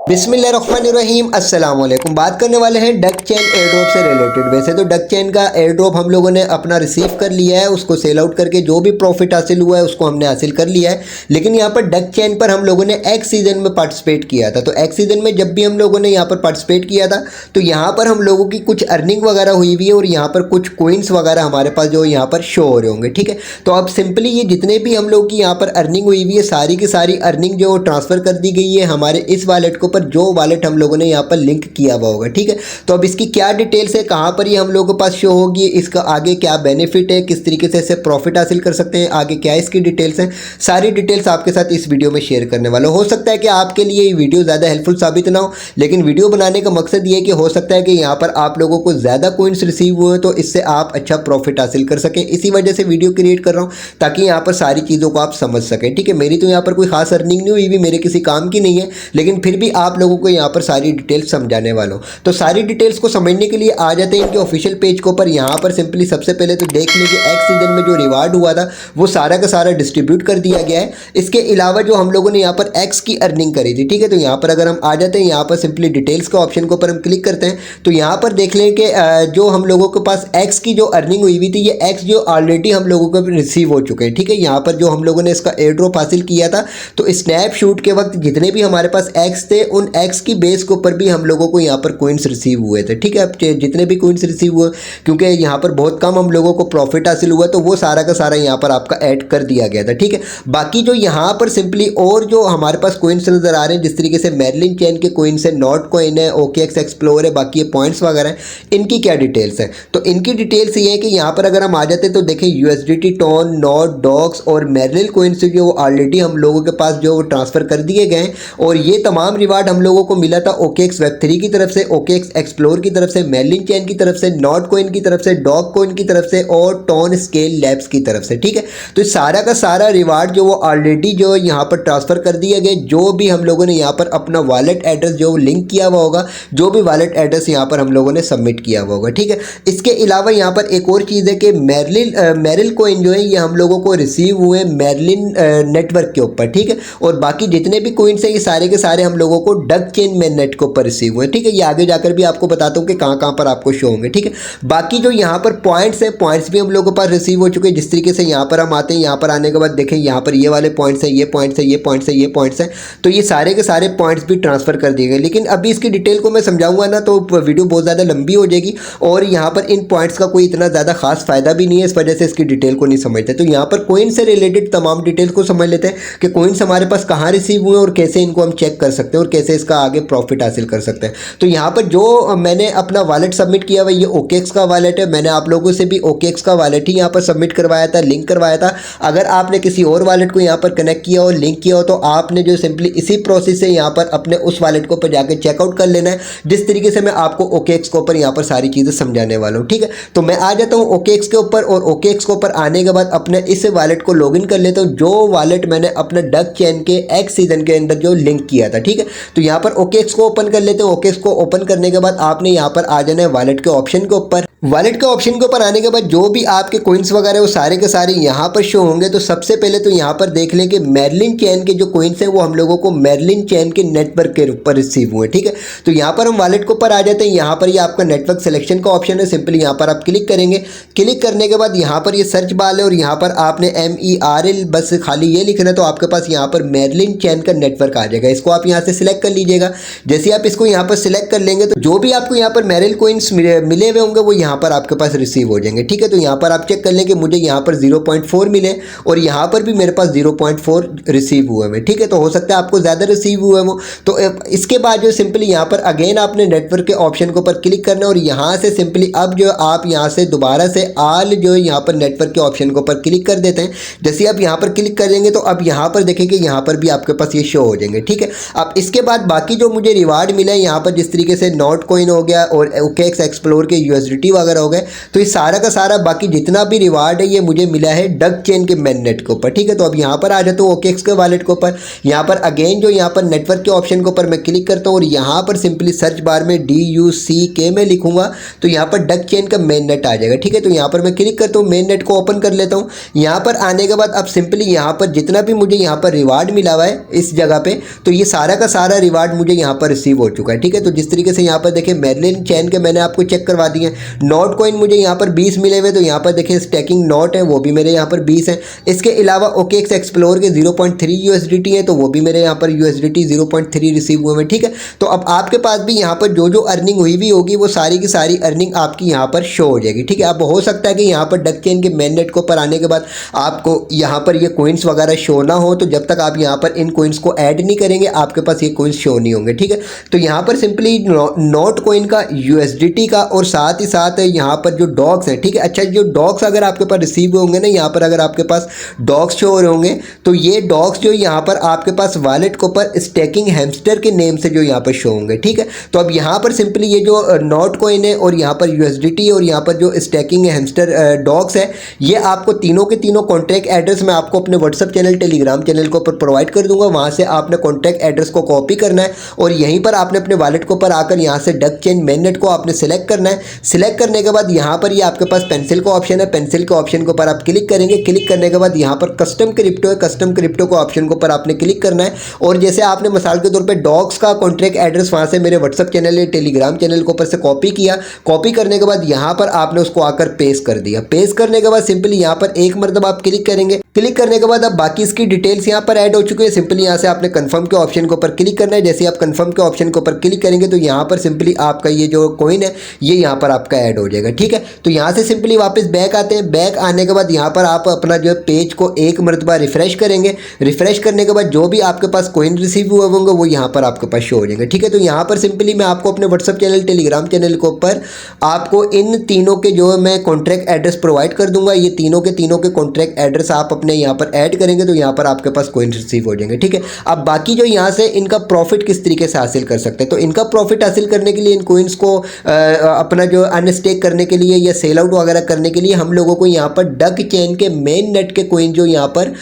बिस्मिल्लाहिर्रहमानिर्रहीम अस्सलाम वालेकुम। बात करने वाले हैं डक चेन एयर ड्रॉप से रिलेटेड। वैसे तो डक चेन का एयर ड्रॉप हम लोगों ने अपना रिसीव कर लिया है, उसको सेल आउट करके जो भी प्रॉफिट हासिल हुआ है उसको हमने हासिल कर लिया है। लेकिन यहाँ पर डक चेन पर हम लोगों ने एक्स सीजन में पार्टिसिपेट किया था। तो एक्स सीजन में जब भी हम लोगों ने यहाँ पर पार्टिसिपेट किया था तो यहाँ पर हम लोगों की कुछ अर्निंग वगैरह हुई हुई है और यहाँ पर कुछ कोइंस वगैरह हमारे पास जो यहाँ पर शो हो रहे होंगे। ठीक है, तो अब सिंपली ये जितने भी हम लोग की यहाँ पर अर्निंग हुई हुई है सारी की सारी अर्निंग जो ट्रांसफ़र कर दी गई है हमारे इस वॉलेट के ऊपर, जो वॉलेट हम लोगों ने यहाँ पर लिंक किया हुआ होगा। ठीक है, तो अब इसकी क्या डिटेल्स है, कहाँ पर ये हम लोगों के पास शो होगी, इसका आगे क्या बेनिफिट है, किस तरीके से इससे प्रॉफिट हासिल कर सकते हैं, आगे क्या इसकी डिटेल्स है, सारी डिटेल्स आपके साथ इस वीडियो में शेयर करने वाला। हो सकता है कि आपके लिए ये वीडियो ज़्यादा हेल्पफुल साबित ना हो, लेकिन वीडियो बनाने का मकसद ये है कि हो सकता है कि यहाँ पर आप लोगों को ज़्यादा कॉइन्स रिसीव हुए तो इससे आप अच्छा प्रॉफिट हासिल कर सकें। इसी वजह से वीडियो क्रिएट कर रहा हूँ ताकि यहाँ पर सारी चीज़ों को आप समझ सकें। ठीक है, मेरी तो यहाँ पर कोई खास अर्निंग नहीं हुई भी, मेरे किसी काम की नहीं है, लेकिन फिर भी आप लोगों को यहाँ पर सारी डिटेल्स समझाने वाला हूं। तो सारी डिटेल्स को समझने के लिए आ जाते हैं इनके ऑफिशियल पेज के ऊपर। यहाँ पर सिंपली सबसे पहले तो देख लीजिए एक्स सीजन में जो रिवार्ड हुआ था वो सारा का सारा डिस्ट्रीब्यूट कर दिया गया है। इसके अलावा जो हम लोगों ने यहाँ पर एक्स की अर्निंग करी थी, ठीक है, तो यहाँ पर अगर हम आ जाते हैं यहाँ पर सिंपली डिटेल्स के ऑप्शन के ऊपर हम क्लिक करते हैं तो यहाँ पर देख लें कि जो हम लोगों के पास एक्स की जो अर्निंग हुई हुई थी ये एक्स जो ऑलरेडी हम लोगों को रिसीव हो चुके हैं। ठीक है, यहाँ पर जो हम लोगों ने इसका एयर ड्रॉप हासिल किया था तो स्नैपशॉट के वक्त जितने भी हमारे पास एक्स थे उन एक्स की बेस के ऊपर भी हम लोगों को यहाँ पर कोइंस रिसीव हुए थे। ठीक है, अब जितने भी कोइंस रिसीव हुए क्योंकि यहाँ पर बहुत कम हम लोगों को प्रॉफिट हासिल हुआ तो वो सारा का सारा यहाँ पर आपका ऐड कर दिया गया था। ठीक है, बाकी जो यहाँ पर सिंपली और जो हमारे पास कोइंस नजर आ रहे हैं जिस तरीके से मेर्लिन चेन के कोइंस है, नॉट कॉइन है, OKX एक्सप्लोर है, बाकी ये पॉइंट्स वगैरह हैं, इनकी क्या डिटेल्स है। तो इनकी डिटेल्स ये है कि यहाँ पर अगर हम आ जाते हैं तो देखें USDT टोन, नॉट, डॉक्स और मेर्लिन कोइंस जो ऑलरेडी हम लोगों के पास जो ट्रांसफर कर दिए गए और ये तमाम रिवार्ड हम लोगों को मिला था OKX Web3 की तरफ से, OKX एक्सप्लोर की तरफ से, मेर्लिन चेन की तरफ से, नॉट कॉइन की तरफ से, डॉग कॉइन की तरफ से और टोन स्केल लैब्स की तरफ से। ठीक है, तो सारा का सारा रिवार्ड जो वो ऑलरेडी जो यहाँ पर ट्रांसफर कर दिए गए, जो भी हम लोगों ने यहाँ पर अपना वॉलेट एड्रेस जो लिंक किया हुआ होगा, जो भी वॉलेट एड्रेस यहाँ पर हम लोगों ने सबमिट किया हुआ होगा। ठीक है, इसके अलावा यहाँ पर एक और चीज़ है कि मेरिल कॉइन जो है ये हम लोगों को रिसीव हुए मेर्लिन नेटवर्क के ऊपर। ठीक है, और बाकी जितने भी कॉइन्स हैं ये सारे के सारे हम लोगों को डक चेन मेन नेट के ऊपर रिसीव हुए। ठीक है, ये आगे जाकर भी आपको बताता हूँ कि कहाँ कहाँ पर आपको शो होंगे। ठीक है, बाकी जो यहाँ पर पॉइंट्स हैं, पॉइंट्स भी हम लोगों के पास रिसीव हो चुके हैं। जिस तरीके से यहाँ पर हम आते हैं, यहाँ पर आने के बाद देखें यहाँ पर ये वाले पॉइंट्स हैं, ये पॉइंट्स हैं, ये पॉइंट्स हैं, ये पॉइंट्स हैं, तो ये सारे के सारे पॉइंट्स भी ट्रांसफर कर दिए गए। लेकिन अभी इसकी डिटेल को मैं समझाऊंगा ना तो वीडियो बहुत ज़्यादा लंबी हो जाएगी और यहाँ पर इन पॉइंट्स का कोई इतना ज़्यादा खास फायदा भी नहीं है, इस वजह से इसकी डिटेल को नहीं समझते। तो यहाँ पर कोइन से रिलेटेड तमाम डिटेल्स को समझ लेते हैं कि कोइंस हमारे पास कहाँ रिसीव हुए और कैसे इनको हम चेक कर सकते हैं और कैसे इसका आगे प्रॉफिट हासिल कर सकते हैं। तो यहाँ पर जो मैंने अपना वॉलेट सबमिट किया हुआ ये OKX का वॉलेट है। मैंने आप लोगों से भी OKX का वॉलेट ही यहाँ पर सबमिट करवाया था, लिंक करवाया था। अगर आपने किसी और वॉलेट को यहाँ पर कनेक्ट किया और लिंक किया हो तो आपने जो सिंपली इसी प्रोसेस से यहाँ पर अपने उस वॉलेट को पर जाकर चेकआउट कर लेना है, जिस तरीके से मैं आपको OKX के ऊपर यहाँ पर सारी चीज़ें समझाने वाला हूँ। ठीक है, तो मैं आ जाता हूँ OKX के ऊपर और OKX के ऊपर आने के बाद अपने इस वॉलेट को लॉगिन कर लेता हूँ जो वॉलेट मैंने अपने डक चेन के एक्स सीजन के अंदर जो लिंक किया था। ठीक है, तो यहाँ पर OKX को ओपन कर लेते हैं। OKX को ओपन करने के बाद आपने यहाँ पर आ जाना है वॉलेट के ऑप्शन के ऊपर। वॉलेट के ऑप्शन के ऊपर आने के बाद जो भी आपके कोइंस वगैरह वो सारे के सारे यहाँ पर शो होंगे। तो सबसे पहले तो यहाँ पर देख लें कि मेर्लिन चेन के जो कोइंस हैं वो हम लोगों को मेर्लिन चेन के नेटवर्क के ऊपर रिसीव हुए। ठीक है, तो यहाँ पर हम वॉलेट के ऊपर आ जाते हैं। यहाँ पर ये आपका नेटवर्क सिलेक्शन का ऑप्शन है, सिंपली यहाँ पर आप क्लिक करेंगे। क्लिक करने के बाद यहाँ पर ये सर्च बार है और यहाँ पर आपने MERL बस खाली ये लिखना है तो आपके पास यहाँ पर मेर्लिन चेन का नेटवर्क आ जाएगा। इसको आप यहाँ से सिलेक्ट कर लीजिएगा। जैसे आप इसको यहाँ पर सिलेक्ट कर लेंगे तो जो भी आपको यहाँ पर मेरिल कोइंस मिले हुए होंगे वो यहाँ पर आपके पास रिसीव हो जाएंगे। ठीक है, तो यहाँ पर आप चेक कर लें कि मुझे यहाँ पर 0.4 मिले और यहाँ पर भी मेरे पास 0.4 रिसीव हुए हैं। ठीक है, तो हो सकता है आपको ज़्यादा रिसीव हुए वो। तो इसके बाद जो सिंपली यहाँ पर अगेन आपने नेटवर्क के ऑप्शन के ऊपर क्लिक करना है और यहाँ से सिंपली अब जो आप यहाँ से दोबारा से आल जो यहाँ पर नेटवर्क के ऑप्शन के ऊपर क्लिक कर देते हैं। जैसे आप यहाँ पर क्लिक करेंगे तो अब यहाँ पर देखेंगे यहाँ पर भी आपके पास ये शो हो जाएंगे। ठीक है, अब इसके बाद बाकी जो मुझे रिवार्ड मिला है यहाँ पर जिस तरीके से नॉट कॉइन हो गया और OKX एक्सप्लोर के USDT वगैरह हो गए। तो ये सारा का सारा बाकी जितना भी रिवार्ड है ये मुझे मिला है डक चेन के मेन नेट के ऊपर, ठीक है। तो अब यहाँ पर आ जाता हूँ OKX के वॉलेट के ऊपर। यहाँ पर अगेन जो यहाँ पर नेटवर्क के ऑप्शन के ऊपर मैं क्लिक करता हूँ और यहाँ पर सिंपली सर्च बार में DUCK में लिखूंगा तो यहाँ पर डक चेन का मेन नेट आ जाएगा, ठीक है। तो यहाँ पर मैं क्लिक करता हूँ, मेन नेट को ओपन कर लेता हूँ। यहाँ पर आने के बाद अब सिंपली यहाँ पर जितना भी मुझे यहाँ पर रिवार्ड मिला हुआ है इस जगह पे, तो ये सारा का सारा रिवार्ड मुझे यहाँ पर रिसीव हो चुका है, ठीक है। तो जिस तरीके से यहाँ पर देखिए मेर्लिन चेन के मैंने आपको चेक करवा दिए। नोट कॉइन मुझे यहाँ पर 20 मिले हुए, तो यहाँ पर देखिए स्टैकिंग नोट है वो भी मेरे यहाँ पर 20 है। इसके अलावा OKX एक्सप्लोर के 0.3 USDT है, तो वो भी मेरे यहाँ पर USDT 0.3 रिसीव हुए हैं, ठीक है। तो अब आपके पास भी यहाँ पर जो जो अर्निंग हुई भी होगी वो सारी की सारी अर्निंग आपकी यहाँ पर शो हो जाएगी, ठीक है। अब हो सकता है कि यहाँ पर डक चेन के मेन नेट के ऊपर आने के बाद आपको यहाँ पर ये कोइंस वगैरह शो ना हो, तो जब तक आप यहाँ पर इन कोइंस को ऐड नहीं करेंगे आपके पास ये कोइंस शो नहीं होंगे, ठीक है। तो यहाँ पर सिंपली नोट कोइन का, USDT का और साथ ही साथ यहाँ पर जो डॉग्स हैं, ठीक है। अच्छा, जो डॉग्स अगर आपके पास रिसीव होंगे ना, यहाँ पर अगर आपके पास डॉग्स शो हो रहे होंगे तो ये डॉग्स जो यहाँ पर आपके पास वॉलेट के ऊपर स्टैकिंग हैमस्टर के नेम से जो यहाँ पर शो होंगे, ठीक है। तो अब यहाँ पर सिंपली ये जो नोट कोइन है और यहाँ पर USDT और यहाँ पर जो स्टैकिंग हैमस्टर डॉग्स है, ये आपको तीनों के तीनों कॉन्टैक्ट एड्रेस मैं आपको अपने व्हाट्सअप चैनल, टेलीग्राम चैनल के ऊपर प्रोवाइड कर दूंगा। वहाँ से आपने कॉन्टैक्ट एड्रेस को कॉपी करना है और यहीं पर आपने अपने वॉलेट के ऊपर आकर यहाँ से डक चेन मेन नेट को आपने सिलेक्ट करना है। सिलेक्ट करने के बाद यहाँ पर ये आपके पास पेंसिल का ऑप्शन है, पेंसिल के ऑप्शन के ऊपर आप क्लिक करेंगे। क्लिक करने के बाद यहाँ पर कस्टम क्रिप्टो है, कस्टम क्रिप्टो के ऑप्शन के ऊपर आपने क्लिक करना है। और जैसे आपने मिसाल के तौर पर डॉग्स का कॉन्टैक्ट एड्रेस वहाँ से मेरे व्हाट्सअप चैनल या टेलीग्राम चैनल के ऊपर से कॉपी किया, कॉपी करने के बाद यहाँ पर आपने उसको आकर पेस्ट कर दिया। पेस्ट करने के बाद सिंपली यहाँ पर एक मरतबा आप क्लिक करेंगे। क्लिक करने के बाद अब बाकी इसकी डिटेल्स यहाँ पर ऐड हो चुकी है। सिंपली यहाँ से आपने कंफर्म के ऑप्शन के ऊपर क्लिक करना है। जैसे आप कंफर्म के ऑप्शन के ऊपर क्लिक करेंगे तो यहाँ पर सिंपली आपका ये जो कॉइन है ये यहाँ पर आपका ऐड हो जाएगा, ठीक है। तो यहाँ से सिंपली वापस बैक आते हैं। बैक आने के बाद यहाँ पर आप अपना जो पेज को एक मरतबा रिफ्रेश करेंगे। रिफ्रेश करने के बाद जो भी आपके पास कॉइन रिसीव हुए होंगे वो यहाँ पर आपके पास शो हो जाएंगे, ठीक है। तो यहाँ पर सिंपली मैं आपको अपने व्हाट्सअप चैनल, टेलीग्राम चैनल के ऊपर आपको इन तीनों के जो मैं कॉन्टैक्ट एड्रेस प्रोवाइड कर दूंगा। ये तीनों के कॉन्टैक्ट एड्रेस आप अपने यहाँ पर ऐड करेंगे तो यहाँ पर आपके पास कॉइन रिसीव हो जाएंगे, ठीक है। अब बाकी जो यहाँ से इनका प्रॉफिट किस तरीके से हासिल कर सकते हैं, तो इनका प्रॉफिट हासिल करने के लिए इन कोइंस को अपना जो अनस्टेक करने के लिए या सेल आउट वगैरह करने के लिए हम लोगों को यहाँ पर डक चेन के मेन नेट के कोइन जो यहाँ पर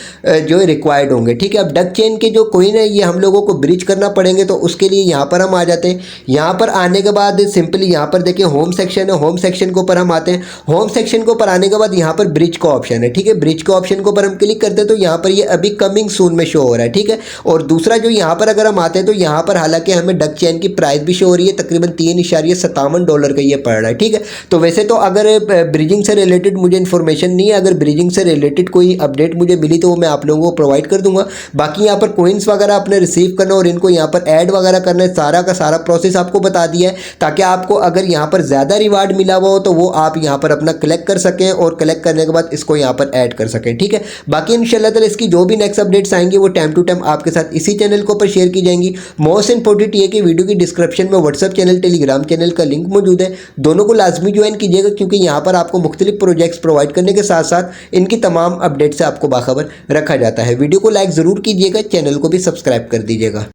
जो रिक्वायर्ड होंगे, ठीक है। अब डक चेन के जो कोइन है ये हम लोगों को ब्रिज करना पड़ेंगे, तो उसके लिए यहाँ पर हम आ जाते हैं। यहाँ पर आने के बाद सिंपली यहाँ पर देखिए होम सेक्शन है, होम सेक्शन के ऊपर हम आते हैं। होम सेक्शन के ऊपर आने के बाद यहाँ पर ब्रिज का ऑप्शन है, ठीक है। ब्रिज के ऑप्शन के ऊपर हम क्लिक करते हैं तो यहाँ पर ये अभी कमिंग सून में शो हो रहा है, ठीक है। और दूसरा जो यहाँ पर अगर हम आते हैं तो यहाँ पर हालांकि हमें डक चेन की प्राइस भी शो हो रही है, तकरीबन $3.57 का ये पड़ रहा है, ठीक है। तो वैसे तो अगर ब्रिजिंग से रिलेटेड मुझे इन्फॉर्मेशन नहीं है, अगर ब्रिजिंग से रिलेटेड कोई अपडेट मुझे मिली तो वो मैं आप लोगों को प्रोवाइड कर दूंगा। बाकी यहाँ पर कोइंस वगैरह आपने रिसीव करना और इनको यहाँ पर ऐड वगैरह करना है, सारा का सारा प्रोसेस आपको बता दिया है, ताकि आपको अगर यहाँ पर ज़्यादा रिवार्ड मिला हुआ हो तो वो आप यहाँ पर अपना कलेक्ट कर सकें और कलेक्ट करने के बाद इसको यहाँ पर ऐड कर सकें, ठीक है। बाकी इंशाल्लाह ताला इसकी जो भी नेक्स्ट अपडेट्स आएंगी वो टाइम टू टाइम आपके साथ इसी चैनल के ऊपर शेयर की जाएंगी। मोस्ट इंपॉर्टेंट ये कि वीडियो की डिस्क्रिप्शन में व्हाट्सअप चैनल, टेलीग्राम चैनल का लिंक मौजूद है, दोनों को लाजमी ज्वाइन कीजिएगा, क्योंकि यहाँ पर आपको मुख्तलिफ प्रोजेक्ट्स प्रोवाइड करने के साथ साथ इनकी तमाम अपडेट से आपको बाखबर रखा जाता है। वीडियो को लाइक ज़रूर कीजिएगा, चैनल को भी सब्सक्राइब कर दीजिएगा।